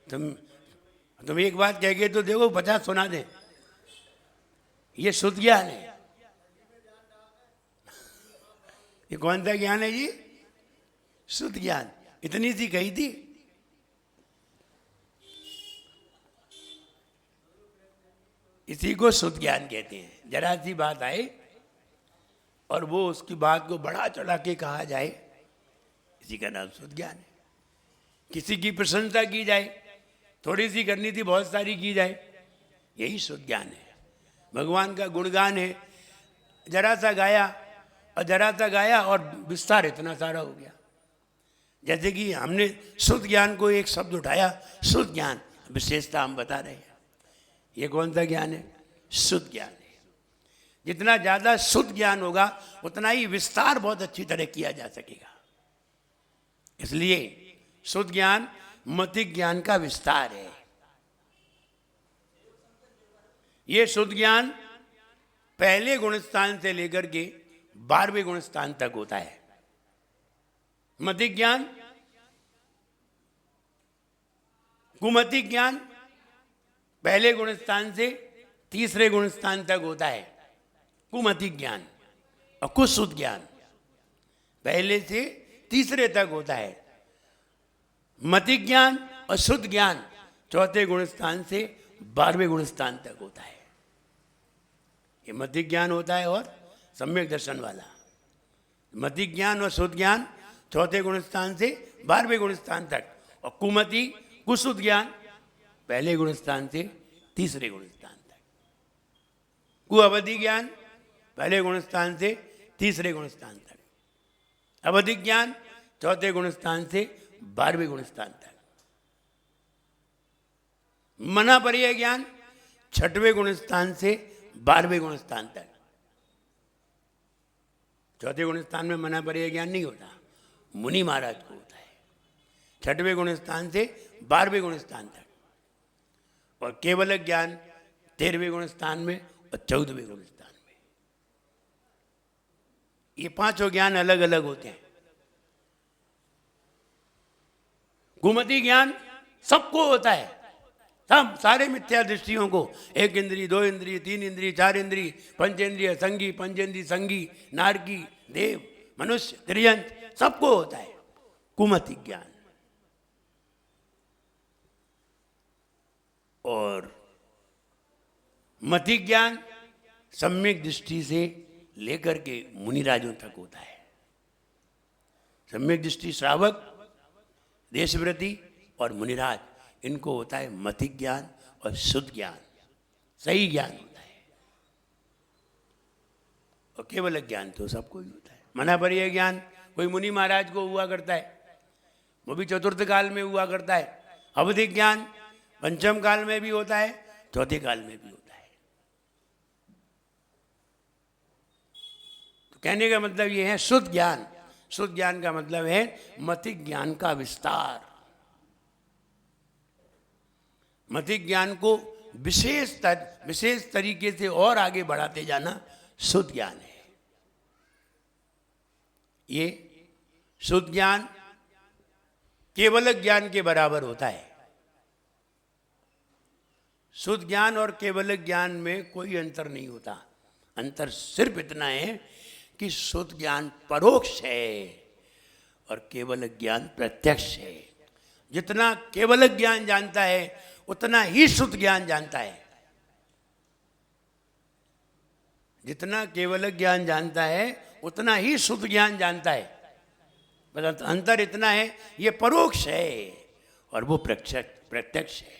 तुम एक बात कह के तो देखो 50 सुना दे। ये शुद्ध ज्ञान है। ये कौन सा ज्ञान है जी? शुद्ध ज्ञान। इतनी सी कही थी। इसी को शुद्ध ज्ञान कहते हैं। जरा सी बात आए और वो उसकी बात को बढ़ा चढ़ा के कहा जाए, इसी का नाम शुद्ध ज्ञान है। किसी की प्रशंसा की जाए, थोड़ी सी करनी थी बहुत सारी की जाए, यही शुद्ध ज्ञान है। भगवान का गुणगान है, जरा सा गाया और जरा सा गाया और विस्तार इतना सारा हो गया। जैसे कि हमने शुद्ध ज्ञान को एक शब्द उठाया, शुद्ध ज्ञान, विशेषता हम बता रहे हैं। ये कौन सा ज्ञान है? शुद्ध ज्ञान है। जितना ज्यादा शुद्ध ज्ञान होगा उतना ही विस्तार बहुत अच्छी तरह किया जा सकेगा। इसलिए शुद्ध ज्ञान मति ज्ञान का विस्तार है। ये शुद्ध ज्ञान पहले गुणस्थान से लेकर के 12वें गुणस्थान तक होता है। मति ज्ञान, कुमति ज्ञान पहले गुणस्थान से 3रे गुणस्थान तक होता है, कुमति ज्ञान। और कुशुद्ध ज्ञान पहले से 3रे तक होता है। मति ज्ञान और शुद्ध ज्ञान 4थे गुणस्थान से 12वें गुणस्थान तक होता है। ये मति ज्ञान होता है और सम्यक दर्शन वाला। मति ज्ञान और शुद्ध ज्ञान 4थे गुणस्थान से 12वें गुणस्थान तक, और कुमति कुशुद्ध ज्ञान पहले गुणस्थान से 3रे गुणस्थान तक। कुअवधि ज्ञान पहले गुणस्थान से 3रे गुणस्थान तक। अवधि ज्ञान 4थे गुणस्थान से 12वें गुणस्थान तक। मना परिय ज्ञान 6वें गुणस्थान से 12वें गुण स्थान तक। चौथे गुण स्थान में मना पर ज्ञान नहीं होता, मुनि महाराज को होता है। छठवें गुण स्थान से 12वें गुण स्थान तक, और केवल ज्ञान 13वें गुण स्थान में और 14वें गुण स्थान में। ये पांचों ज्ञान अलग अलग होते हैं। गुमति ज्ञान सबको होता है, सब सारे मिथ्या दृष्टियों को, 1 इंद्रिय 2 इंद्रिय 3 इंद्रिय 4 इंद्रिय, पंचेंद्रिय संगी, पंचेंद्रिय संगी, नारकी, देव, मनुष्य, त्रियंत, सबको होता है कुमति ज्ञान। और मति ज्ञान सम्यक दृष्टि से लेकर के मुनिराजों तक होता है। सम्यक दृष्टि श्रावक, देशव्रती और मुनिराज, इनको होता है मति ज्ञान और शुद्ध ज्ञान, सही ज्ञान होता है। और केवल ज्ञान तो सबको ही होता है। मना पर यह ज्ञान कोई मुनि महाराज को हुआ करता है, वो भी चतुर्थ काल में हुआ करता है। अवधि ज्ञान पंचम काल में भी होता है, चौथे काल में भी होता है। तो कहने का मतलब ये है शुद्ध ज्ञान। शुद्ध ज्ञान का मतलब है मति ज्ञान का विस्तार, मति ज्ञान को विशेष तरीके से और आगे बढ़ाते जाना शुद्ध ज्ञान है। ये शुद्ध ज्ञान केवल ज्ञान के बराबर होता है। शुद्ध ज्ञान और केवल ज्ञान में कोई अंतर नहीं होता। अंतर सिर्फ इतना है कि शुद्ध ज्ञान परोक्ष है और केवल ज्ञान प्रत्यक्ष है। जितना केवल ज्ञान जानता है उतना ही शुद्ध ज्ञान जानता है। जितना केवल ज्ञान जानता है उतना ही शुद्ध ज्ञान जानता है। बस अंतर इतना है, ये परोक्ष है और वो प्रत्यक्ष है,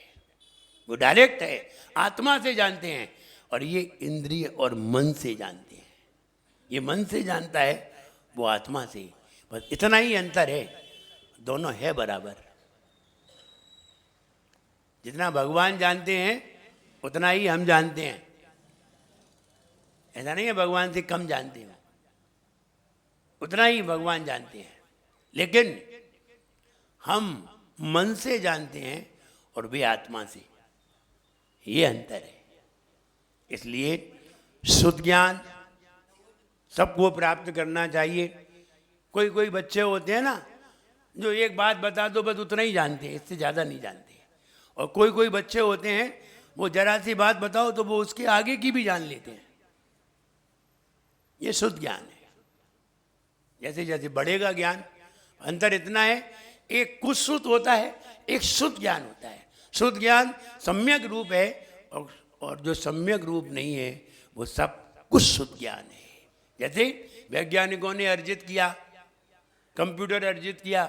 वो डायरेक्ट है, आत्मा से जानते हैं। और ये इंद्रिय और मन से जानते हैं। ये मन से जानता है, वो आत्मा से। बस इतना ही अंतर है, दोनों है बराबर। जितना भगवान जानते हैं उतना ही हम जानते हैं। ऐसा नहीं है भगवान से कम जानते हैं, उतना ही भगवान जानते हैं। लेकिन हम मन से जानते हैं और वे आत्मा से, ये अंतर है। इसलिए शुद्ध ज्ञान सबको प्राप्त करना चाहिए। कोई बच्चे होते हैं ना, जो एक बात बता दो बस उतना ही जानते हैं, इससे ज़्यादा नहीं जानते। और कोई बच्चे होते हैं, वो जरा सी बात बताओ तो वो उसके आगे की भी जान लेते हैं। ये शुद्ध ज्ञान है। जैसे जैसे बढ़ेगा ज्ञान, अंतर इतना है, एक कुश्रुत होता है, एक शुद्ध ज्ञान होता है। शुद्ध ज्ञान सम्यक रूप है और जो सम्यक रूप नहीं है वो सब कुछ शुद्ध ज्ञान है। जैसे वैज्ञानिकों ने अर्जित किया, कंप्यूटर अर्जित किया,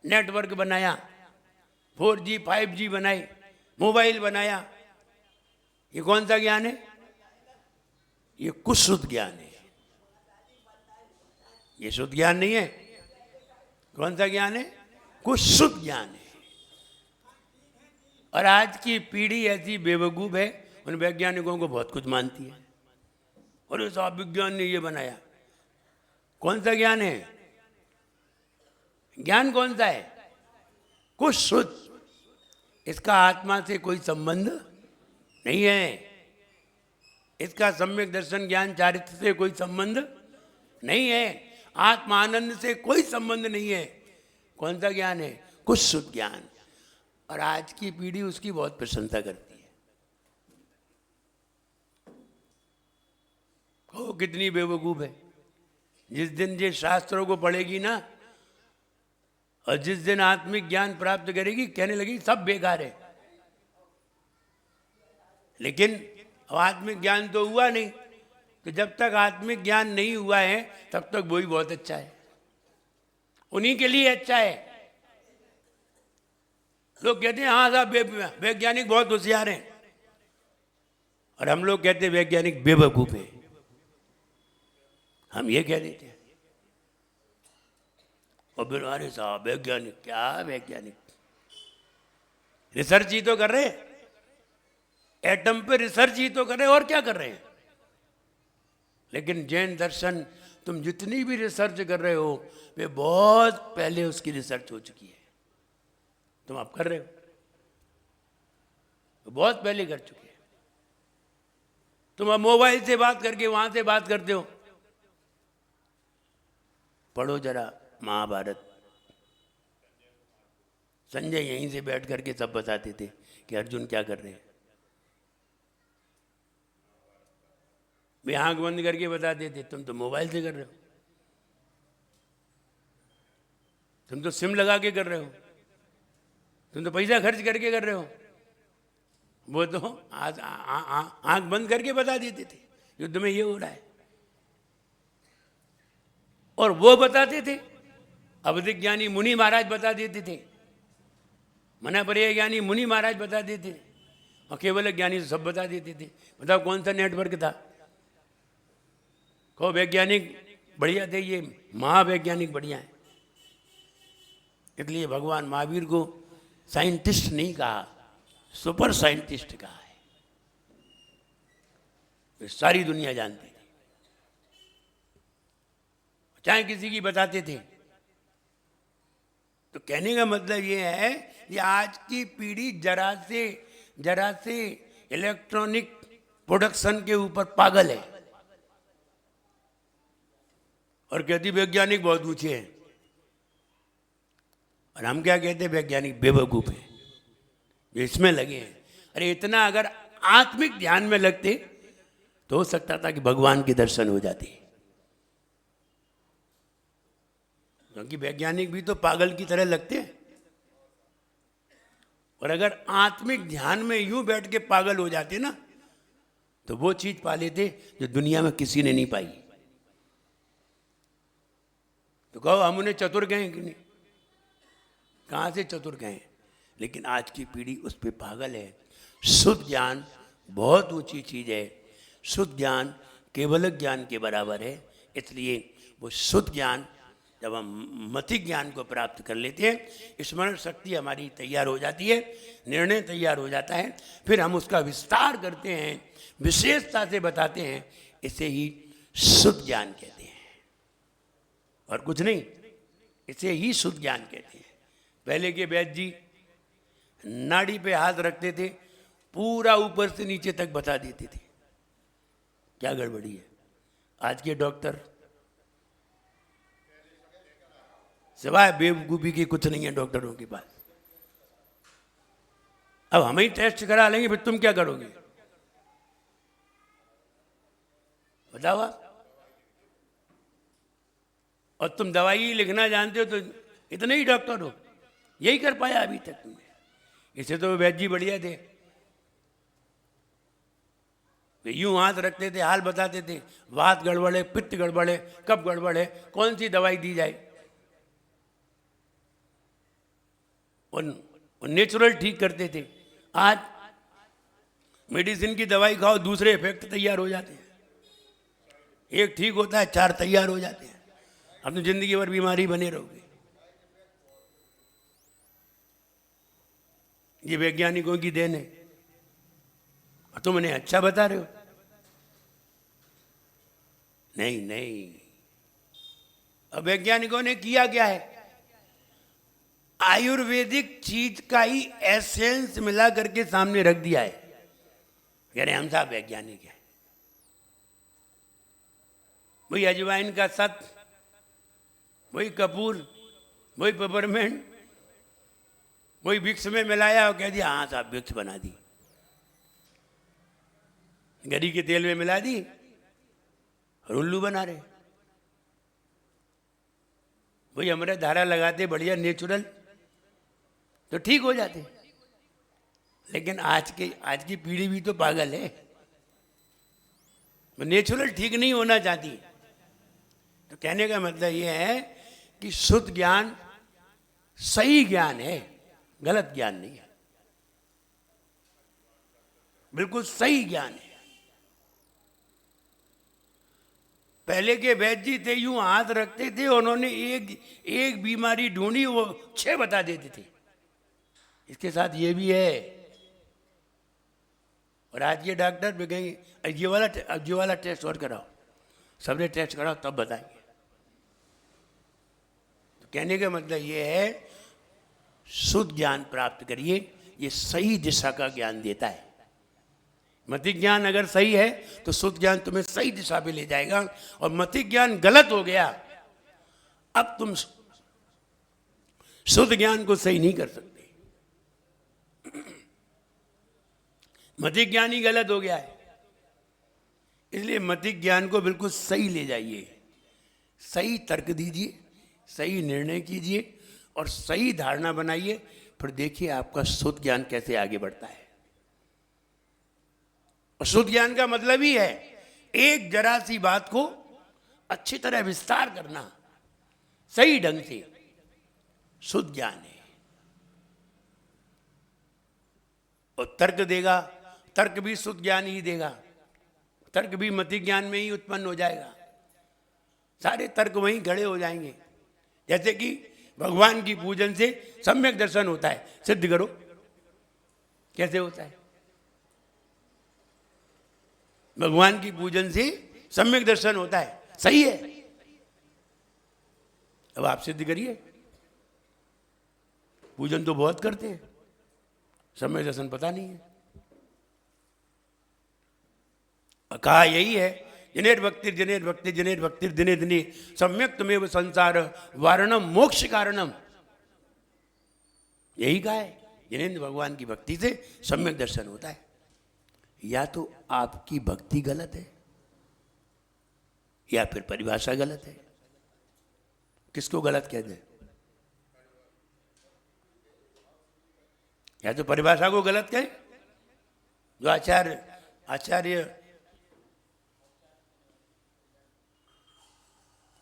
नेटवर्क बनाया, 4G 5G बनाई, मोबाइल बनाया, ये कौन सा ज्ञान है? ये कुछ शुद्ध ज्ञान है। ये शुद्ध ज्ञान नहीं है। कौन सा ज्ञान है? कुछ शुद्ध ज्ञान है। और आज की पीढ़ी ऐसी बेवकूफ है, उन वैज्ञानिकों को बहुत कुछ मानती है। और साहब विज्ञान ने ये बनाया। कौन सा ज्ञान है? ज्ञान कौन सा है? कुछ शुद्ध। इसका आत्मा से कोई संबंध नहीं है। इसका सम्यक दर्शन ज्ञान चारित्र से कोई संबंध नहीं है। आत्मानंद से कोई संबंध नहीं है। कौन सा ज्ञान है? कुछ शुद्ध ज्ञान। और आज की पीढ़ी उसकी बहुत प्रशंसा करती है। वो कितनी बेवकूफ है। जिस दिन ये शास्त्रों को पढ़ेगी ना, और जिस दिन आत्मिक ज्ञान प्राप्त करेगी, कहने लगी सब बेकार है। लेकिन अब आत्मिक ज्ञान तो हुआ नहीं, तो जब तक आत्मिक ज्ञान नहीं हुआ है तब तक वही बहुत अच्छा है, उन्हीं के लिए अच्छा है। लोग कहते हैं हाँ साहब वैज्ञानिक बहुत होशियार हैं, और हम लोग कहते हैं वैज्ञानिक बेवकूफ है। हम ये कह देते हैं। और फिर अरे साहब वैज्ञानिक, क्या वैज्ञानिक, रिसर्च ही तो कर रहे हैं, एटम पे रिसर्च ही तो कर रहे हैं, और क्या कर रहे हैं? लेकिन जैन दर्शन तुम जितनी भी रिसर्च कर रहे हो वे बहुत पहले उसकी रिसर्च हो चुकी है। तुम आप कर रहे हो, बहुत पहले कर चुके हैं। तुम अब मोबाइल से बात करके वहां से बात करते हो। पढ़ो जरा महाभारत। संजय यहीं से बैठ करके सब बताते थे कि अर्जुन क्या कर रहे हैं। वे आंख बंद करके बताते थे, तुम तो मोबाइल से कर रहे हो, तुम तो सिम लगा के कर रहे हो, तुम तो पैसा खर्च करके कर रहे हो। वो तो आज आंख बंद करके बता देते थे युद्ध में ये हो रहा है। और वो बताते थे, अवधिक ज्ञानी मुनि महाराज बता देते थे, मना पर्याय ज्ञानी मुनि महाराज बता देते थे, और केवल ज्ञानी तो सब बता देते थे। बताओ कौन सा नेटवर्क था? कहो वैज्ञानिक बढ़िया थे, ये महावैज्ञानिक बढ़िया है। इसलिए भगवान महावीर को साइंटिस्ट नहीं कहा, सुपर साइंटिस्ट कहा है। ये सारी दुनिया जानती थी, चाहे किसी की बताते थे। तो कहने का मतलब ये है कि आज की पीढ़ी जरा से इलेक्ट्रॉनिक प्रोडक्शन के ऊपर पागल है और कहती वैज्ञानिक बहुत ऊंचे हैं। और हम क्या कहते हैं? वैज्ञानिक बेवकूफ है, इसमें लगे हैं। अरे इतना अगर आत्मिक ध्यान में लगते तो हो सकता था कि भगवान के दर्शन हो जाते, क्योंकि वैज्ञानिक भी तो पागल की तरह लगते हैं। और अगर आत्मिक ध्यान में यूं बैठ के पागल हो जाते ना, तो वो चीज पा लेते जो दुनिया में किसी ने नहीं पाई। तो कहो हम उन्हें चतुर कहें कि नहीं? कहाँ से चतुर कहें? लेकिन आज की पीढ़ी उस पर पागल है। शुद्ध ज्ञान बहुत ऊंची चीज है। शुद्ध ज्ञान केवल ज्ञान के बराबर है। इसलिए वो शुद्ध ज्ञान जब हम मति ज्ञान को प्राप्त कर लेते हैं, स्मरण शक्ति हमारी तैयार हो जाती है, निर्णय तैयार हो जाता है, फिर हम उसका विस्तार करते हैं, विशेषता से बताते हैं। इसे ही शुद्ध ज्ञान कहते हैं और कुछ नहीं, इसे ही शुद्ध ज्ञान कहते हैं। पहले के वैद्य जी नाड़ी पे हाथ रखते थे, पूरा ऊपर से नीचे तक बता देते थे क्या गड़बड़ी है। आज के डॉक्टर सिवाय बेवकूफी के कुछ नहीं है डॉक्टरों के पास। अब हम ही टेस्ट करा लेंगे, फिर तुम क्या करोगे बताओ आप? और तुम दवाई लिखना जानते हो तो इतने ही डॉक्टर हो, यही कर पाया अभी तक तुमने। इसे तो वैद्य जी बढ़िया थे, वे यूं हाथ रखते थे, हाल बताते थे, वात गड़बड़ है, पित्त गड़बड़ है, कब गड़बड़ है, कौन सी दवाई दी जाए, और नेचुरल ठीक करते थे। आज मेडिसिन की दवाई खाओ, दूसरे इफेक्ट तैयार हो जाते हैं। एक ठीक होता है, 4 तैयार हो जाते हैं। अब तो जिंदगी भर बीमारी बने रहोगे। ये वैज्ञानिकों की देन है, और तुम उन्हें अच्छा बता रहे हो। नहीं, अब वैज्ञानिकों ने किया क्या है? आयुर्वेदिक चीज का ही एसेंस मिला करके सामने रख दिया है। कह रहे हम साहब वैज्ञानिक है। वही अजवाइन का सत, वही कपूर, वही पेपरमेंट, वही विक्स में मिलाया और कह दिया हाँ साहब विक्स बना दी। गरी के तेल में मिला दी और उल्लू बना रहे। वही अमृत धारा लगाते बढ़िया नेचुरल, तो ठीक हो जाते। लेकिन आज की पीढ़ी भी तो पागल है, वो नेचुरल ठीक नहीं होना चाहती। तो कहने का मतलब ये है कि शुद्ध ज्ञान सही ज्ञान है, गलत ज्ञान नहीं है, बिल्कुल सही ज्ञान है। पहले के वैद्य जी थे, यूं हाथ रखते थे, उन्होंने एक बीमारी ढूंढी, वो 6 बता देते थे। इसके साथ ये भी है। और आज के डॉक्टर भी कहेंगे ये वाला टेस्ट और कराओ, सबने टेस्ट कराओ तब बताएंगे। तो कहने का मतलब ये है शुद्ध ज्ञान प्राप्त करिए, ये सही दिशा का ज्ञान देता है। मति ज्ञान अगर सही है तो शुद्ध ज्ञान तुम्हें सही दिशा पे ले जाएगा, और मति ज्ञान गलत हो गया, अब तुम शुद्ध ज्ञान को सही नहीं कर सकते। मति ज्ञान ही गलत हो गया है, इसलिए मति ज्ञान को बिल्कुल सही ले जाइए, सही तर्क दीजिए, सही निर्णय कीजिए और सही धारणा बनाइए, फिर देखिए आपका शुद्ध ज्ञान कैसे आगे बढ़ता है। और शुद्ध ज्ञान का मतलब ही है एक जरा सी बात को अच्छी तरह विस्तार करना सही ढंग से, शुद्ध ज्ञान है। और तर्क देगा, तर्क भी शुद्ध ज्ञान ही देगा, तर्क भी मति ज्ञान में ही उत्पन्न हो जाएगा, सारे तर्क वहीं खड़े हो जाएंगे। जैसे कि भगवान की पूजन से सम्यक दर्शन होता है, सिद्ध करो, कैसे होता है? भगवान की पूजन से सम्यक दर्शन होता है, सही है, अब आप सिद्ध करिए। पूजन तो बहुत करते हैं, सम्यक दर्शन पता नहीं है। कहा यही है, जनेर भक्तिर जनेर भक्ति जनेर भक्तिर दिने दिने सम्यक तुमेव संसार वारणम मोक्ष कारणम, यही कहा है। जिनेन्द्र भगवान की भक्ति से सम्यक दर्शन होता है। या तो आपकी भक्ति गलत है या फिर परिभाषा गलत है। किसको गलत कहते हैं? या तो परिभाषा को गलत कहें, जो आचार्य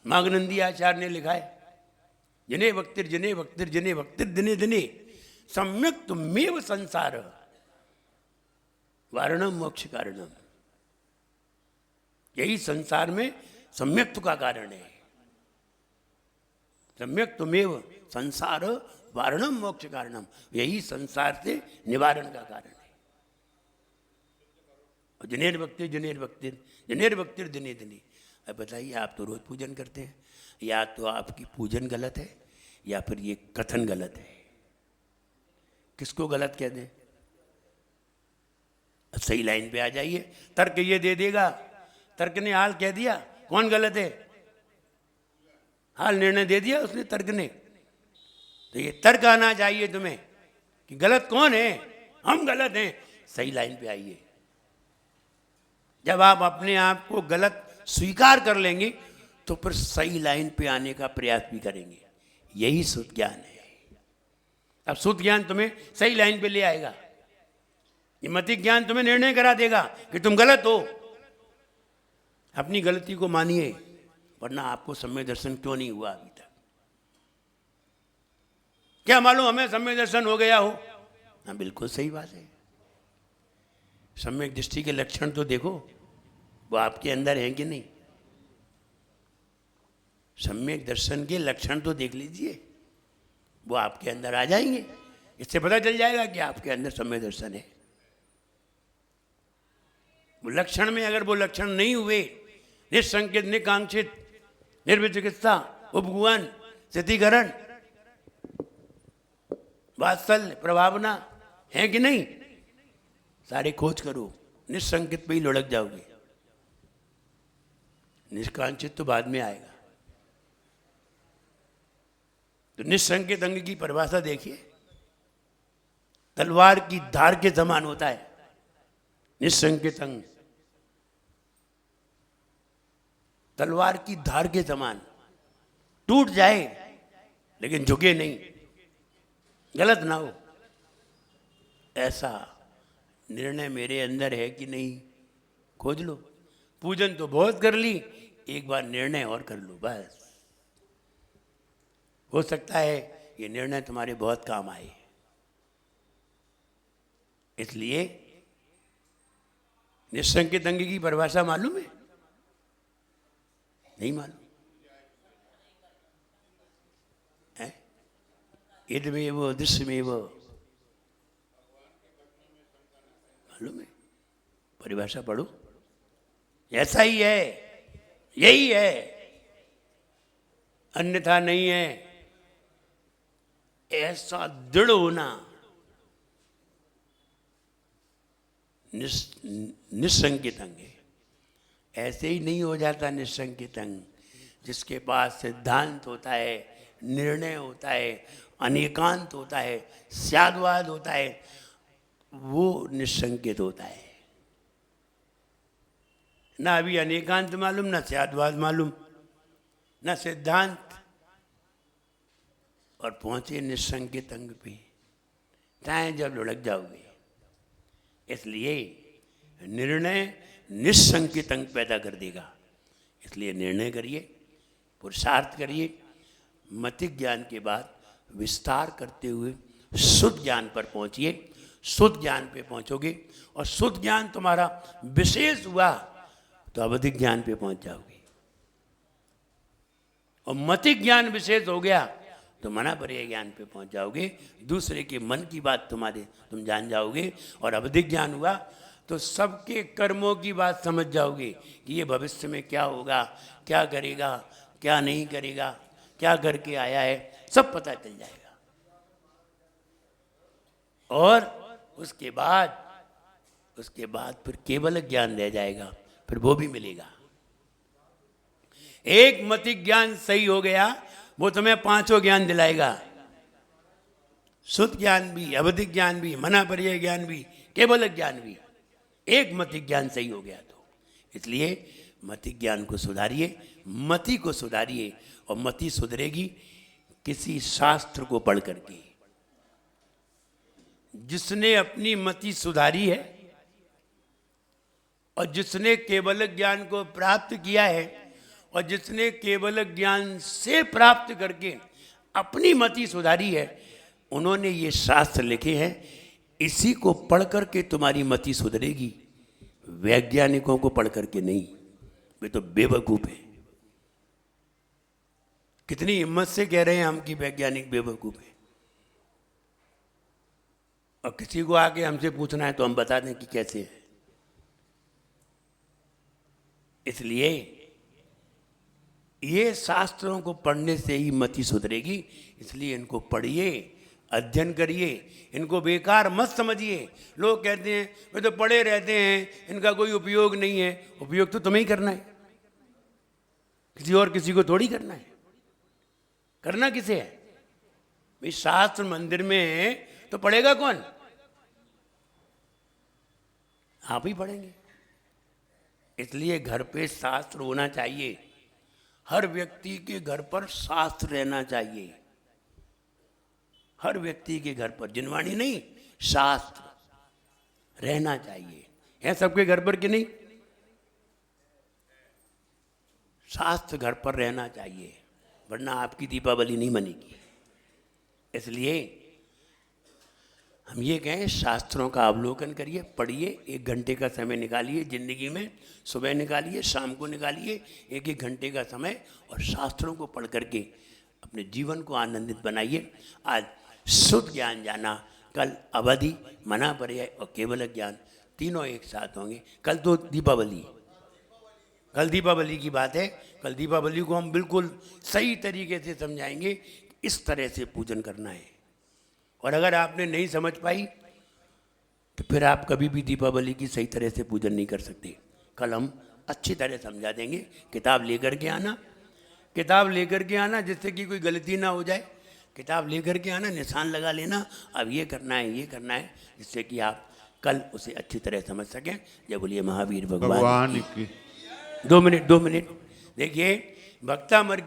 मागनंदी आचार्य ने लिखा है, जिने भक्तिर जिने भक्तिर जिने भक्तिर दिने दिने सम्यक तुमेव संसार वारणम मोक्ष कारणम, यही संसार में सम्यक्त्व का कारण है। सम्यक तुमेव संसार वारणम मोक्ष कारणम, यही संसार से निवारण का कारण है। जनेर भक्तिर जनेर भक्तिर जनेर भक्तिर दिने दिने। अब बताइए, आप तो रोज पूजन करते हैं, या तो आपकी पूजन गलत है या फिर ये कथन गलत है। किसको गलत कह दें? सही लाइन पे आ जाइए। तर्क ये दे देगा, तर्क ने हाल कह दिया, कौन गलत है? हाल निर्णय दे दिया उसने, तर्क ने। तो ये तर्क आना चाहिए तुम्हें कि गलत कौन है, हम गलत हैं। सही लाइन पे आइए। जब आप अपने आप को गलत स्वीकार कर लेंगे तो फिर सही लाइन पे आने का प्रयास भी करेंगे। यही शुद्ध ज्ञान है। अब शुद्ध ज्ञान तुम्हें सही लाइन पे ले आएगा। ये मति ज्ञान तुम्हें निर्णय करा देगा कि तुम गलत हो। अपनी गलती को मानिए, वरना आपको सम्यक दर्शन क्यों नहीं हुआ अभी तक? क्या मालूम हमें सम्यक दर्शन हो गया हो? हाँ, बिल्कुल सही बात है। सम्यक दृष्टि के लक्षण तो देखो, वो आपके अंदर हैं कि नहीं। सम्यक दर्शन के लक्षण तो देख लीजिए, वो आपके अंदर आ जाएंगे। इससे पता चल जाएगा कि आपके अंदर सम्यक दर्शन है। वो लक्षण में अगर वो लक्षण नहीं हुए, निसंकेत निकांक्षित निर्विचिकित्सा उपगुहन स्थितिकरण वात्सल्य प्रभावना है कि नहीं, सारे खोज करो। निसंकेत पे ही लुढ़क जाओगे, निष्कांक्षित तो बाद में आएगा। तो निसंकेत अंग की परिभाषा देखिए, तलवार की धार के समान होता है निसंकेत अंग। तलवार की धार के समान, टूट जाए लेकिन झुके नहीं, गलत ना हो। ऐसा निर्णय मेरे अंदर है कि नहीं, खोज लो। पूजन तो बहुत कर ली, एक बार निर्णय और कर लो बस। हो सकता है ये निर्णय तुम्हारे बहुत काम आए। इसलिए निसंकेत अंग की परिभाषा मालूम है? नहीं मालूम है? इदमेव दृश्यमेव, मालूम है? परिभाषा पढ़ो, ऐसा ही है। यही है, अन्यथा नहीं है। ऐसा दृढ़ होना, निसंकित अंग है। ऐसे ही नहीं हो जाता निसंकित अंग। जिसके पास सिद्धांत होता है, निर्णय होता है, अनेकांत होता है, स्यादवाद होता है, वो निसंकित होता है। ना अभी अनेकांत मालूम, ना स्यादवाद मालूम, ना सिद्धांत, और पहुंचे निसंकित अंग पे, चाहे जब लुढ़क जाओगे। इसलिए निर्णय निसंकित अंग पैदा कर देगा। इसलिए निर्णय करिए, पुरुषार्थ करिए, मतिक ज्ञान के बाद विस्तार करते हुए शुद्ध ज्ञान पर पहुंचिए। शुद्ध ज्ञान पे पहुंचोगे और शुद्ध ज्ञान तुम्हारा विशेष हुआ तो अवधिक ज्ञान पे पहुंच जाओगे। और मतिक ज्ञान विशेष हो गया तो मना पर्याय ज्ञान पे पहुंच जाओगे। दूसरे के मन की बात तुम जान जाओगे। और अवधिक ज्ञान हुआ तो सबके कर्मों की बात समझ जाओगे कि ये भविष्य में क्या होगा, क्या करेगा, क्या नहीं करेगा, क्या करके आया है, सब पता चल जाएगा। और उसके बाद फिर केवल ज्ञान रह जाएगा, फिर वो भी मिलेगा। एक मतिक ज्ञान सही हो गया, वो तुम्हें पांचों ज्ञान दिलाएगा। शुद्ध ज्ञान भी, अवधिक ज्ञान भी, मना पर्याय ज्ञान भी, केवल ज्ञान भी। एक मतिक ज्ञान सही हो गया तो। इसलिए मतिक ज्ञान को सुधारिए, मति को सुधारिए। और मति सुधरेगी किसी शास्त्र को पढ़ करके। जिसने अपनी मति सुधारी है और जिसने केवल ज्ञान को प्राप्त किया है और जिसने केवल ज्ञान से प्राप्त करके अपनी मति सुधारी है, उन्होंने ये शास्त्र लिखे हैं। इसी को पढ़ करके तुम्हारी मति सुधरेगी, वैज्ञानिकों को पढ़ करके नहीं। वे तो बेवकूफ हैं। कितनी हिम्मत से कह रहे हैं हम कि वैज्ञानिक बेवकूफ है। और किसी को आके हमसे पूछना है तो हम बता दें कि कैसे है। इसलिए ये शास्त्रों को पढ़ने से ही मति सुधरेगी। इसलिए इनको पढ़िए, अध्ययन करिए, इनको बेकार मत समझिए। लोग कहते हैं वे तो पढ़े रहते हैं, इनका कोई उपयोग नहीं है। उपयोग तो तुम्हें ही करना है, किसी और किसी को थोड़ी करना है। करना किसे है भाई? शास्त्र मंदिर में तो पढ़ेगा कौन? आप ही पढ़ेंगे। इसलिए घर पे शास्त्र होना चाहिए। हर व्यक्ति के घर पर शास्त्र रहना चाहिए। हर व्यक्ति के घर पर जिनवाणी नहीं, शास्त्र रहना चाहिए। है सबके घर पर कि नहीं? शास्त्र घर पर रहना चाहिए, वरना आपकी दीपावली नहीं मनेगी। इसलिए हम ये कहें, शास्त्रों का अवलोकन करिए, पढ़िए, 1 घंटे का समय निकालिए जिंदगी में। सुबह निकालिए, शाम को निकालिए, 1-1 घंटे का समय, और शास्त्रों को पढ़ करके अपने जीवन को आनंदित बनाइए। आज शुद्ध ज्ञान जाना, कल अवधि, मना पर्याय और केवल ज्ञान तीनों एक साथ होंगे। कल तो दीपावली, कल दीपावली की बात है। कल दीपावली को हम बिल्कुल सही तरीके से समझाएंगे, इस तरह से पूजन करना है। और अगर आपने नहीं समझ पाई तो फिर आप कभी भी दीपावली की सही तरह से पूजन नहीं कर सकते। कल हम अच्छी तरह समझा देंगे। किताब लेकर के आना, किताब लेकर के आना, जिससे कि कोई गलती ना हो जाए। किताब लेकर के आना, निशान लगा लेना, अब ये करना है, ये करना है, जिससे कि आप कल उसे अच्छी तरह समझ सकें। जय बोलिए महावीर भगवान की। 2 मिनट देखिए, भक्ता मर